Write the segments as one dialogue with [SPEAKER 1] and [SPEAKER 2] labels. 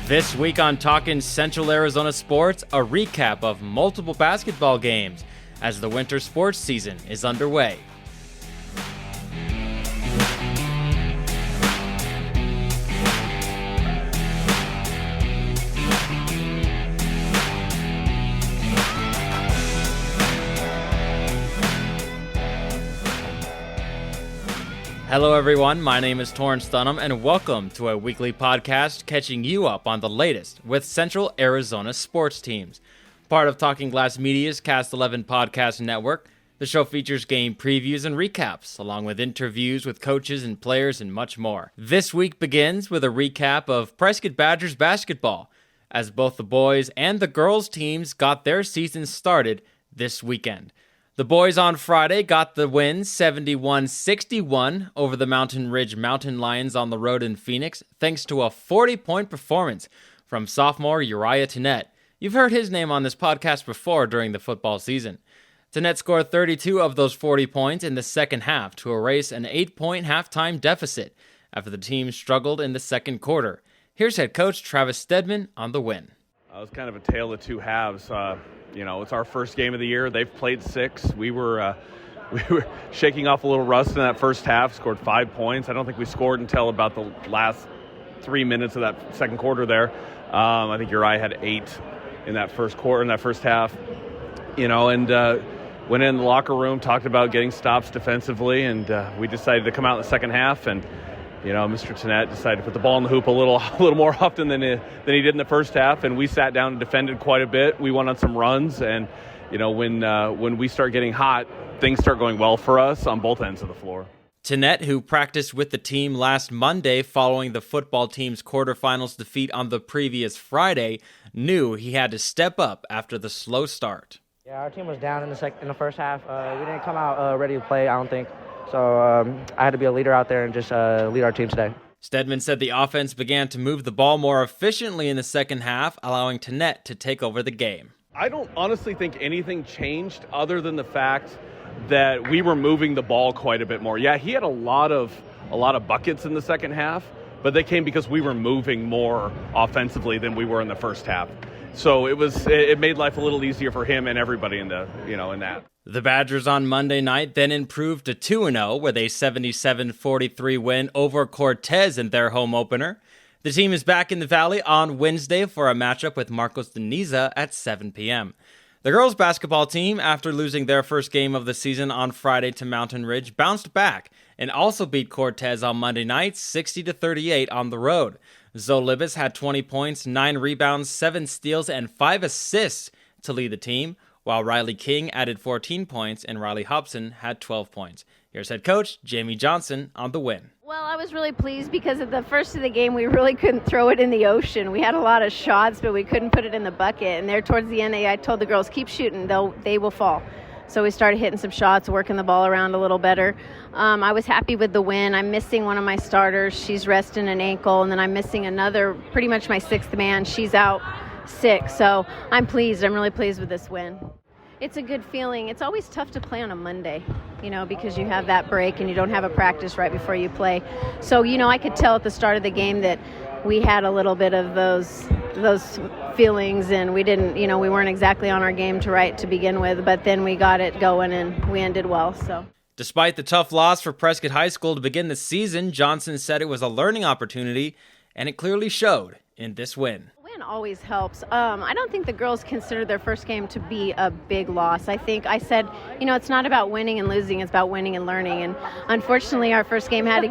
[SPEAKER 1] This week on Talkin Central Arizona Sports, a recap of multiple basketball games as the winter sports season is underway. Hello everyone, my name is Torrence Dunham and welcome to a weekly podcast catching you up on the latest with Central Arizona sports teams. Part of Talking Glass Media's Cast 11 podcast network, the show features game previews and recaps, along with interviews with coaches and players and much more. This week begins with a recap of Prescott Badgers basketball, as both the boys and the girls teams got their season started this weekend. The boys on Friday got the win 71-61 over the Mountain Ridge Mountain Lions on the road in Phoenix, thanks to a 40-point performance from sophomore Uriah Tenette. You've heard his name on this podcast before during the football season. Tenette scored 32 of those 40 points in the second half to erase an 8-point halftime deficit after the team struggled in the second quarter. Here's head coach Travis Stedman on the win.
[SPEAKER 2] It was kind of a tale of two halves. It's our first game of the year. They've played 6. We were shaking off a little rust in that first half, scored 5 points. I don't think we scored until about the last 3 minutes of that second quarter there. I think Uriah had 8 in that first quarter, in that first half. Went in the locker room, talked about getting stops defensively, and we decided to come out in the second half. And Mr. Tenette decided to put the ball in the hoop a little more often than he did in the first half, and we sat down and defended quite a bit. We went on some runs, and when we start getting hot, things start going well for us on both ends of the floor.
[SPEAKER 1] Tenette, who practiced with the team last Monday following the football team's quarterfinals defeat on the previous Friday, knew he had to step up after the slow start.
[SPEAKER 3] Yeah, our team was down in the first half. We didn't come out ready to play, I don't think. So I had to be a leader out there and just lead our team today.
[SPEAKER 1] Stedman said the offense began to move the ball more efficiently in the second half, allowing Tenette to take over the game.
[SPEAKER 2] I don't honestly think anything changed other than the fact that we were moving the ball quite a bit more. Yeah, he had a lot of buckets in the second half, but they came because we were moving more offensively than we were in the first half. So it made life a little easier for him and everybody in that.
[SPEAKER 1] The Badgers on Monday night then improved to 2-0 with a 77-43 win over Cortez in their home opener. The team is back in the Valley on Wednesday for a matchup with Marcos de Niza at 7 p.m. The girls basketball team, after losing their first game of the season on Friday to Mountain Ridge, bounced back and also beat Cortez on Monday night 60-38 on the road. Zoe Libas had 20 points, 9 rebounds, 7 steals, and 5 assists to lead the team, while Riley King added 14 points and Riley Hobson had 12 points. Here's head coach Jami Johnson on the win.
[SPEAKER 4] Well, I was really pleased because at the first of the game, we really couldn't throw it in the ocean. We had a lot of shots, but we couldn't put it in the bucket. And there towards the end, I told the girls, keep shooting, they will fall. So we started hitting some shots, working the ball around a little better. I was happy with the win. I'm missing one of my starters. She's resting an ankle. And then I'm missing another, pretty much my 6th man. She's out sick. So I'm pleased. I'm really pleased with this win. It's a good feeling. It's always tough to play on a Monday, because you have that break and you don't have a practice right before you play. So, I could tell at the start of the game that we had a little bit of those feelings, and we didn't, we weren't exactly on our game to begin with, but then we got it going and we ended well. So,
[SPEAKER 1] despite the tough loss for Prescott High School to begin the season, Johnson said it was a learning opportunity, and it clearly showed in this win.
[SPEAKER 4] Always helps. I don't think the girls consider their first game to be a big loss. I think I said, it's not about winning and losing, it's about winning and learning. And unfortunately, our first game had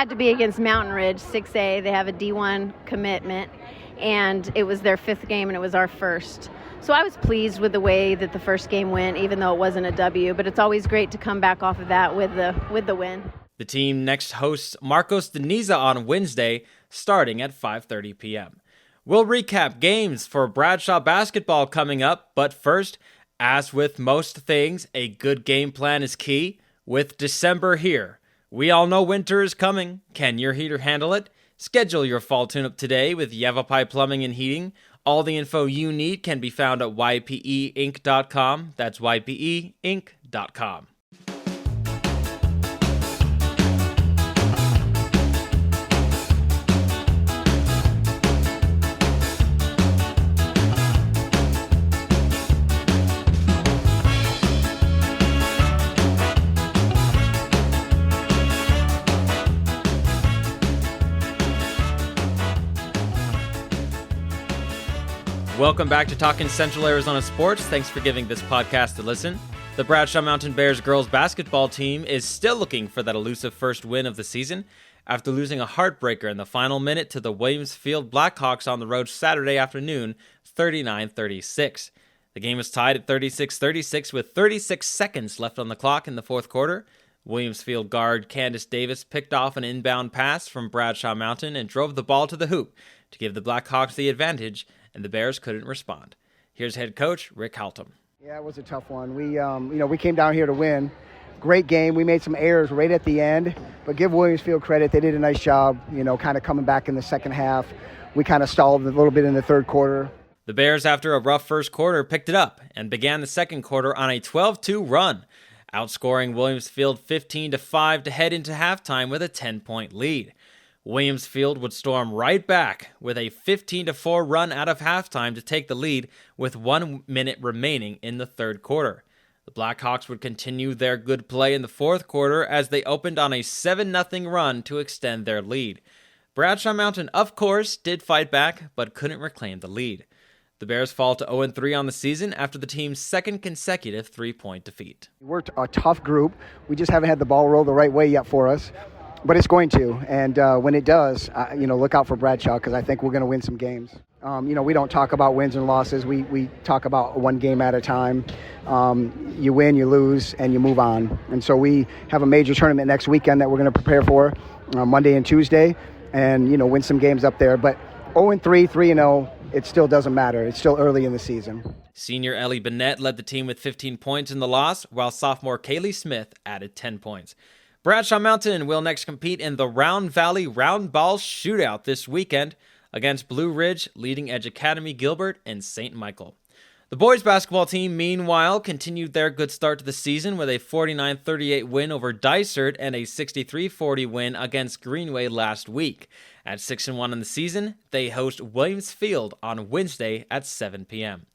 [SPEAKER 4] to be against Mountain Ridge, 6A. They have a D1 commitment, and it was their 5th game, and it was our first. So I was pleased with the way that the first game went, even though it wasn't a W. But it's always great to come back off of that with the win.
[SPEAKER 1] The team next hosts Marcos de Niza on Wednesday, starting at 5:30 p.m. We'll recap games for Bradshaw basketball coming up, but first, as with most things, a good game plan is key. With December here, we all know winter is coming. Can your heater handle it? Schedule your fall tune-up today with Yavapai Plumbing and Heating. All the info you need can be found at ypeinc.com. That's ypeinc.com. Welcome back to Talkin Central Arizona Sports. Thanks for giving this podcast a listen. The Bradshaw Mountain Bears girls basketball team is still looking for that elusive first win of the season after losing a heartbreaker in the final minute to the Williams Field Blackhawks on the road Saturday afternoon, 39-36. The game was tied at 36-36 with 36 seconds left on the clock in the fourth quarter. Williams Field guard Candace Davis picked off an inbound pass from Bradshaw Mountain and drove the ball to the hoop to give the Blackhawks the advantage, and the Bears couldn't respond. Here's head coach Rick Haltom.
[SPEAKER 5] Yeah, it was a tough one. We came down here to win. Great game. We made some errors right at the end, but give Williams Field credit. They did a nice job, kind of coming back in the second half. We kind of stalled a little bit in the third quarter.
[SPEAKER 1] The Bears, after a rough first quarter, picked it up and began the second quarter on a 12-2 run, outscoring Williams Field 15-5 to head into halftime with a 10-point lead. Williams Field would storm right back with a 15-4 run out of halftime to take the lead with 1 minute remaining in the third quarter. The Blackhawks would continue their good play in the fourth quarter as they opened on a 7-0 run to extend their lead. Bradshaw Mountain, of course, did fight back, but couldn't reclaim the lead. The Bears fall to 0-3 on the season after the team's second consecutive 3-point defeat.
[SPEAKER 5] We're a tough group. We just haven't had the ball roll the right way yet for us. But it's going to, and when it does, look out for Bradshaw because I think we're going to win some games. We don't talk about wins and losses. We talk about one game at a time. You win, you lose, and you move on. And so we have a major tournament next weekend that we're going to prepare for Monday and Tuesday and, win some games up there. But 0-3, 3-0, it still doesn't matter. It's still early in the season.
[SPEAKER 1] Senior Ellie Bennett led the team with 15 points in the loss, while sophomore Kaylee Smith added 10 points. Bradshaw Mountain will next compete in the Round Valley Round Ball Shootout this weekend against Blue Ridge, Leading Edge Academy, Gilbert, and St. Michael. The boys basketball team, meanwhile, continued their good start to the season with a 49-38 win over Dysart and a 63-40 win against Greenway last week. At 6-1 in the season, they host Williams Field on Wednesday at 7 p.m.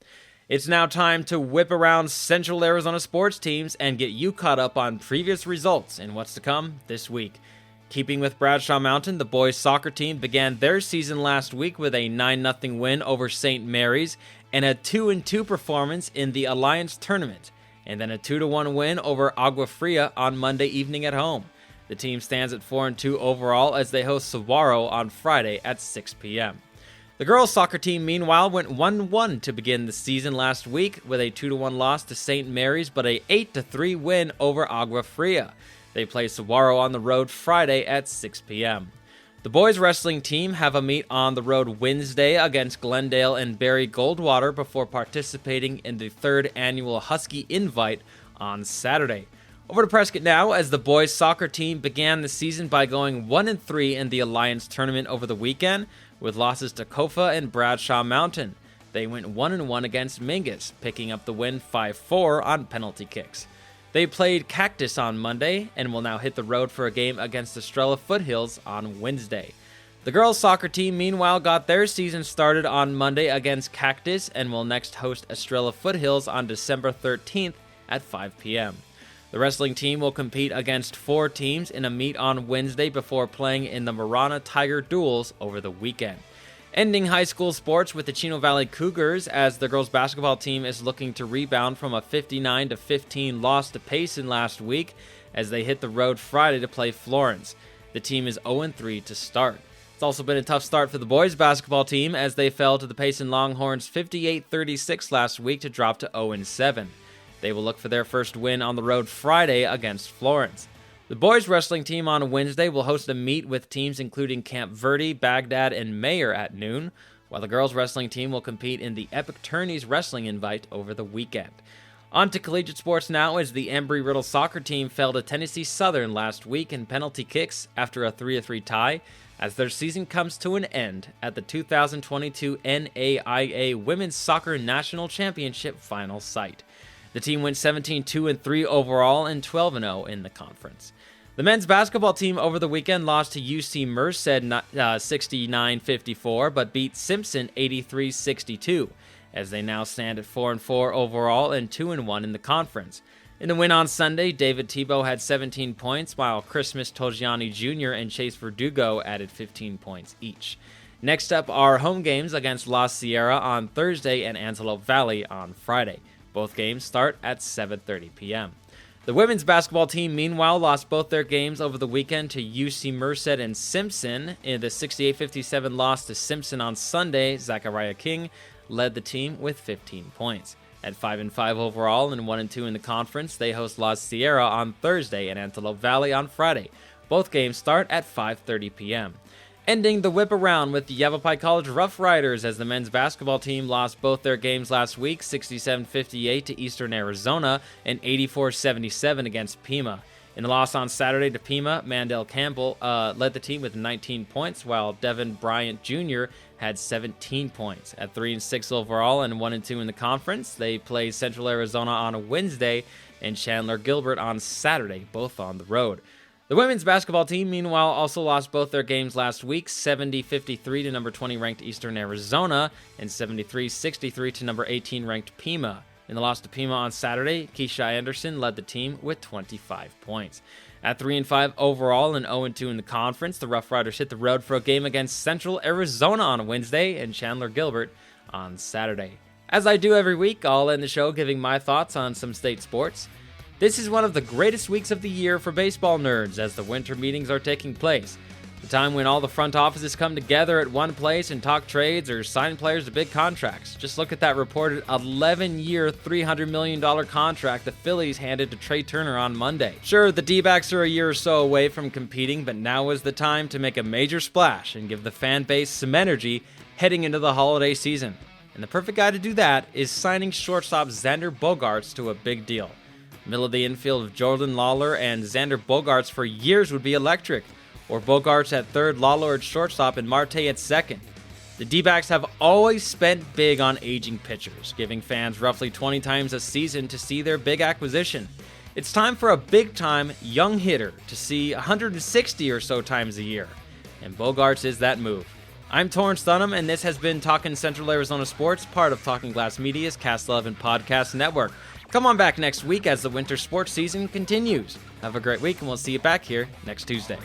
[SPEAKER 1] It's now time to whip around Central Arizona sports teams and get you caught up on previous results and what's to come this week. Keeping with Bradshaw Mountain, the boys soccer team began their season last week with a 9-0 win over St. Mary's and a 2-2 performance in the Alliance Tournament, and then a 2-1 win over Agua Fria on Monday evening at home. The team stands at 4-2 overall as they host Saguaro on Friday at 6 p.m. The girls' soccer team, meanwhile, went 1-1 to begin the season last week with a 2-1 loss to St. Mary's, but a 8-3 win over Agua Fria. They play Saguaro on the road Friday at 6 p.m. The boys' wrestling team have a meet on the road Wednesday against Glendale and Barry Goldwater before participating in the third annual Husky Invite on Saturday. Over to Prescott now, as the boys' soccer team began the season by going 1-3 in the Alliance Tournament over the weekend, with losses to Kofa and Bradshaw Mountain. They went 1-1 against Mingus, picking up the win 5-4 on penalty kicks. They played Cactus on Monday and will now hit the road for a game against Estrella Foothills on Wednesday. The girls' soccer team, meanwhile, got their season started on Monday against Cactus and will next host Estrella Foothills on December 13th at 5 p.m. The wrestling team will compete against 4 teams in a meet on Wednesday before playing in the Marana Tiger Duels over the weekend. Ending high school sports with the Chino Valley Cougars as the girls basketball team is looking to rebound from a 59-15 loss to Payson last week as they hit the road Friday to play Florence. The team is 0-3 to start. It's also been a tough start for the boys basketball team as they fell to the Payson Longhorns 58-36 last week to drop to 0-7. They will look for their first win on the road Friday against Florence. The boys wrestling team on Wednesday will host a meet with teams including Camp Verde, Baghdad, and Mayer at noon, while the girls wrestling team will compete in the Epic Tourneys Wrestling Invite over the weekend. On to collegiate sports now as the Embry-Riddle soccer team fell to Tennessee Southern last week in penalty kicks after a 3-3 tie as their season comes to an end at the 2022 NAIA Women's Soccer National Championship final site. The team went 17-2-3 overall and 12-0 in the conference. The men's basketball team over the weekend lost to UC Merced 69-54, but beat Simpson 83-62, as they now stand at 4-4 overall and 2-1 in the conference. In the win on Sunday, David Tebow had 17 points, while Christmas Togiani Jr. and Chase Verdugo added 15 points each. Next up are home games against La Sierra on Thursday and Antelope Valley on Friday. Both games start at 7:30 p.m. The women's basketball team, meanwhile, lost both their games over the weekend to UC Merced and Simpson. In the 68-57 loss to Simpson on Sunday, Zachariah King led the team with 15 points. At 5-5 overall and 1-2 in the conference, they host La Sierra on Thursday and Antelope Valley on Friday. Both games start at 5:30 p.m. Ending the whip around with the Yavapai College Roughriders as the men's basketball team lost both their games last week, 67-58 to Eastern Arizona and 84-77 against Pima. In the loss on Saturday to Pima, Mandel Campbell led the team with 19 points, while Devin Bryant Jr. had 17 points. At 3-6 overall and 1-2 in the conference, they play Central Arizona on a Wednesday and Chandler Gilbert on Saturday, both on the road. The women's basketball team, meanwhile, also lost both their games last week, 70-53 to number 20 ranked Eastern Arizona and 73-63 to number 18 ranked Pima. In the loss to Pima on Saturday, Keisha Anderson led the team with 25 points. At 3-5 overall and 0-2 in the conference, the Roughriders hit the road for a game against Central Arizona on Wednesday and Chandler Gilbert on Saturday. As I do every week, I'll end the show giving my thoughts on some state sports. This is one of the greatest weeks of the year for baseball nerds as the winter meetings are taking place. The time when all the front offices come together at one place and talk trades or sign players to big contracts. Just look at that reported 11-year, $300 million contract the Phillies handed to Trey Turner on Monday. Sure, the D-backs are a year or so away from competing, but now is the time to make a major splash and give the fan base some energy heading into the holiday season. And the perfect guy to do that is signing shortstop Xander Bogaerts to a big deal. Middle of the infield of Jordan Lawler and Xander Bogaerts for years would be electric, or Bogaerts at third, Lawler at shortstop, and Marte at second. The D-backs have always spent big on aging pitchers, giving fans roughly 20 times a season to see their big acquisition. It's time for a big-time young hitter to see 160 or so times a year, and Bogaerts is that move. I'm Torrence Dunham, and this has been Talkin Central Arizona Sports, part of Talking Glass Media's Cast 11 Podcast Network. Come on back next week as the winter sports season continues. Have a great week, and we'll see you back here next Tuesday.